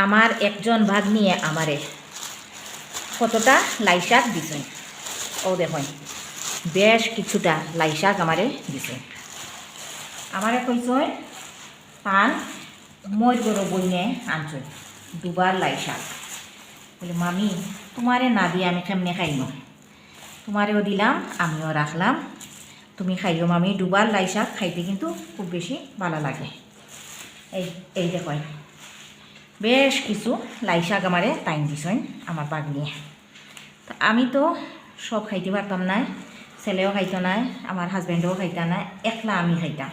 আমার একজন ভাগ নিয়ে আমারে কতটা লাই শাক দিছেন। ও দেখুন বেশ কিছুটা লাই শাক আমারে দিছেন। আমারে কইছেন পান মই গরো বইনে আনছেন দুবার লাই শাক। বলে মামি তোমারে না দিয়ে আমি কেমনে খাইম, তোমারেও দিলাম আমিও রাখলাম, তুমি খাইও মামি। দুবার লাই শাক খাইতে কিন্তু খুব বেশি ভালো লাগে। এই দেখুন বেশ কিছু লাই শাক আমারে টাইম দিছেন আমার বাগ নিয়ে। আমি তো সব খাইতে পারতাম না, ছেলেও খাইতো না, আমার হাজব্যান্ডও খাইতা না, একলা আমি খাইতাম।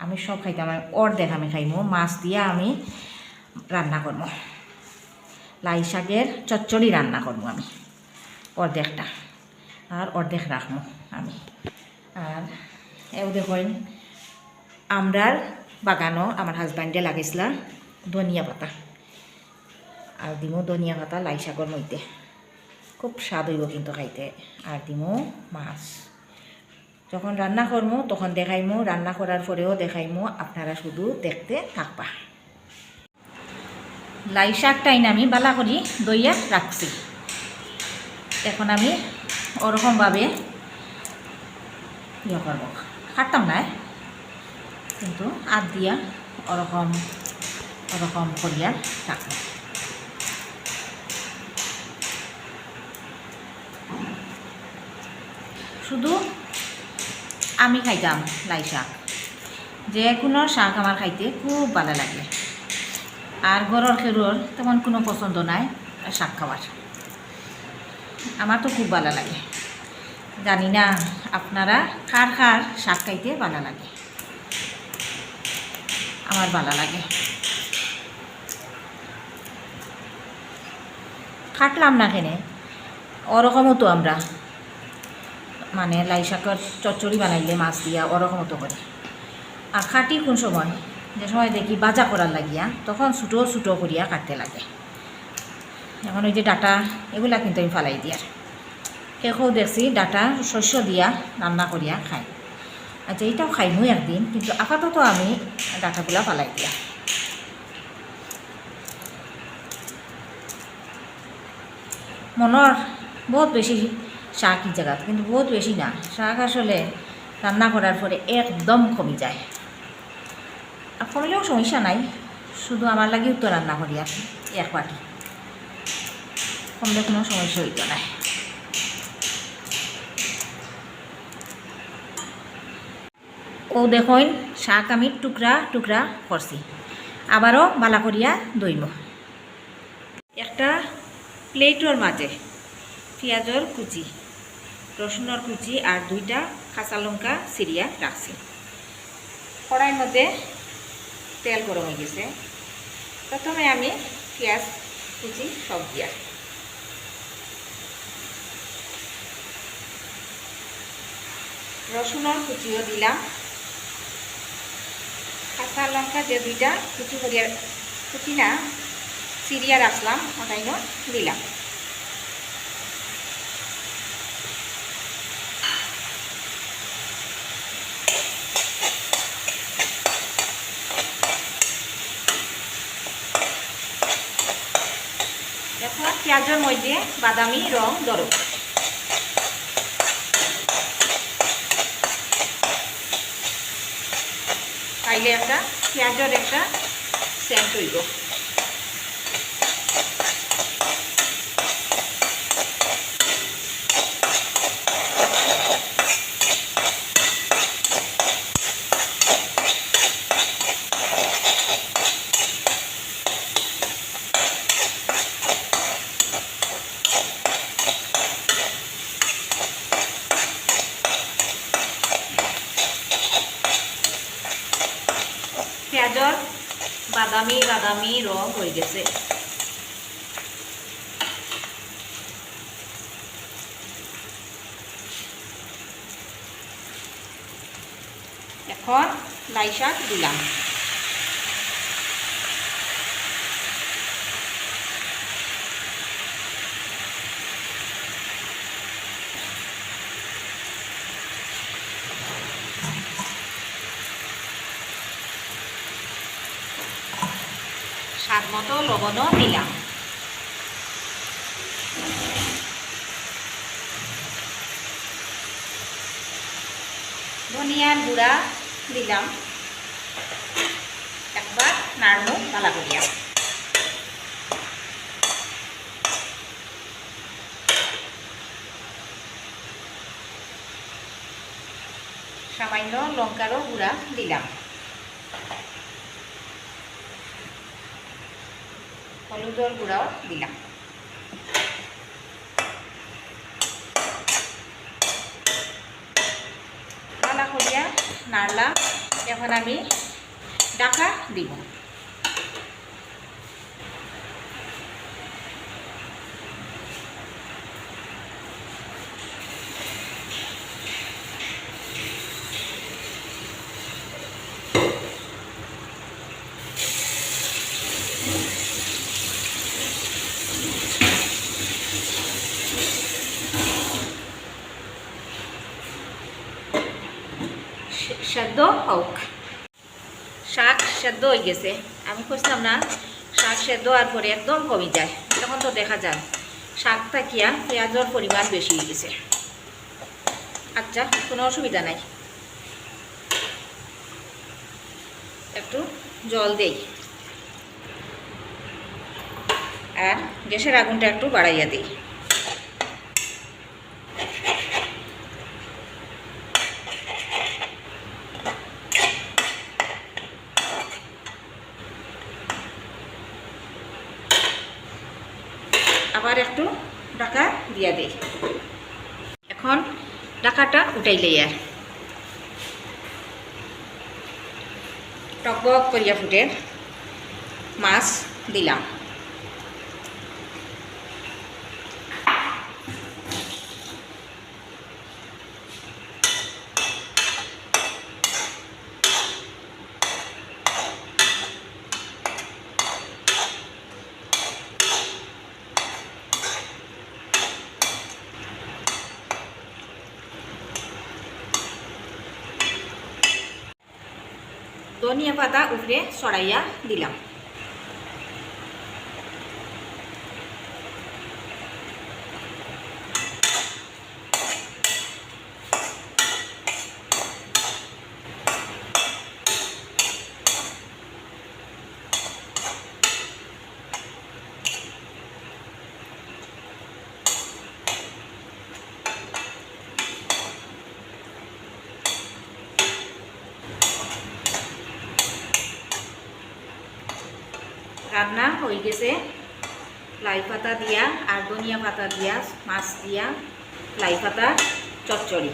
আমি সব খাইতাম, অর্ধেক আমি খাইমো, মাছ দিয়ে আমি রান্না করবো, লাই শাকের চচ্চড়ি রান্না করবো আমি অর্ধেকটা, আর অর্ধেক রাখবো আমি। আর এও দেখুন আমরার বাগানও আমার হাজব্যান্ডে লাগিয়েছিল ধনিয়া পাতা, আর দিমো ধনিয়া পাতা লাই শাকের মধ্যে, খুব স্বাদ হইব কিন্তু খাইতে। আর দিমো মাছ, যখন রান্না করবো তখন দেখাইমো, রান্না করার পরেও দেখাইমো, আপনারা শুধু দেখতে থাকবা। লাই শাকটাই আমি বালা করি দইয়া রাখছি। এখন আমি ওরকমভাবে ইয়ে করবো, কাটতাম না কিন্তু আধ দিয়া ওরকম ওরকম করিয়া রাখবো। শুধু আমি খাইতাম লাই শাক, যে কোনো শাক আমার খাইতে খুব ভালো লাগে। আর গরর খেরোর তেমন কোনো পছন্দ নাই শাক খাওয়ার, আমার তো খুব ভালো লাগে। জানি না আপনারা কার কার শাক খাইতে ভালো লাগে, আমার ভালো লাগে। কাটলাম না কেনে ওরকমও তো আমরা মানে লাই শাকের চচ্চড়ি বানাইলে মাছ দিয়া ওরকমও তো করে। আর খাটি কোন সময়, যে সময় দেখি বাজা করার লাগিয়া তখন ছোটো ছোটো করিয়া কাটতে লাগে। এখন ওই যে ডাটা এগুলা কিন্তু আমি ফালাই দিয়ার, কেউ দেখছি ডাটা শস্য দিয়া রান্না করিয়া খাই। আচ্ছা এইটাও খাইমই একদিন, কিন্তু আপাতত আমি ডাটাগুলা ফালাই দিয়া। মনের বহুত বেশি শাক এই জায়গা, কিন্তু বহুত বেশি না শাক, আসলে রান্না করার পরে একদম কমে যায়। আর কমলেও সমস্যা নাই, শুধু আমার লাগেও তো রান্না করি আর এক বাটি, কমলে কোনো সমস্যা হইতো না। ও দেখুন শাক আমি টুকরা টুকরা করছি, আবারও বালা করিয়া দইব। একটা প্লেটর মাঝে পেঁয়াজর কুচি, রসুনের কুচি আর দুইটা কাঁচা লঙ্কা চিরিয়া রাখছি। কড়াইয়ের মধ্যে তেল গরম হয়ে গেছে, প্রথমে আমি পেঁয়াজ কুচি সব দিয়া, রসুনের কুচিও দিলাম, কাঁচা লঙ্কা যে দুইটা কুচি করিয়া কুচি না চিরিয়া রাখলাম ওটাইও দিলাম। এখন পেঁয়াজের মধ্যে বাদামি রং ধরো, তাইলে একটা পেঁয়াজের একটা সেন্ট হইব। পেঁয়াজের বাদামি বাদামি রং হয়ে গেছে। এখন লাই শাক দিলাম, স্বাদ স্বাদ মতো লবণও দিলাম। ধনিয়ার গুঁড়া দিলাম। একবার নাড়মু ভালো করিয়া। সামান্য লঙ্কারও গুঁড়া দিলাম। হলুদের গুঁড়াও দিলাম। ভালো করিয়া নাড়লাম। এখন আমি ঢাকা দিব। সেদ্ধ হোক। শাক সেদ্ধ হয়ে গেছে। আমি খুঁজতাম না শাক সেদ্ধ হওয়ার পরে একদম কমে যায়, তখন তো দেখা যায় শাক থাকিয়া পেঁয়াজের পরিমাণ বেশি হয়ে গেছে। আচ্ছা, কোনো অসুবিধা নাই, একটু জল দেই আর গ্যাসের আগুনটা একটু বাড়াইয়া দিই। আবার একটু ঢাকা দিয়া দেই। এখন ঢাকাটা উঠাইলে আর টকবক করিয়া ফুটে মাছ দিলাম। ধনিয়া পাতা উপরে ছড়াইয়া দিলাম। রান্না হয়ে গেছে লাই পাতা দিয়া আর ধনিয়া পাতা দিয়া মাছ দিয়া লাই পাতা চচ্চড়ি।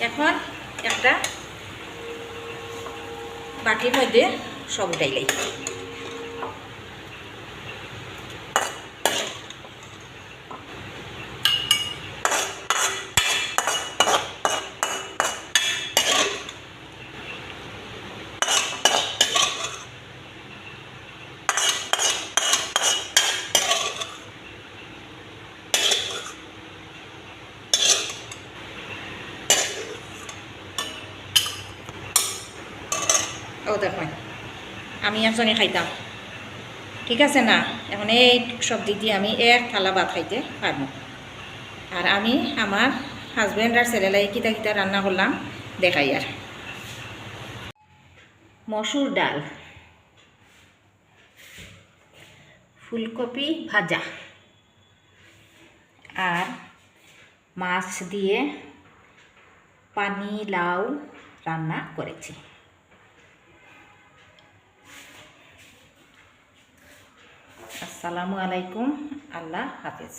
এখন একটা বাটির মধ্যে সব উঠাইলাই। ও দেখুন, আমি একজনে খাইতাম, ঠিক আছে না? এখন এই সবজি দিয়ে আমি এক থালা ভাত খাইতে পারবো। আর আমি আমার হাজব্যান্ড আর ছেলেলাই কিতা কিতা রান্না করলাম দেখাই। আর মসুর ডাল, ফুলকপি ভাজা আর মাছ দিয়ে পানি লাউ রান্না করেছি। আসসালামু আলাইকুম, আল্লাহ হাফেজ।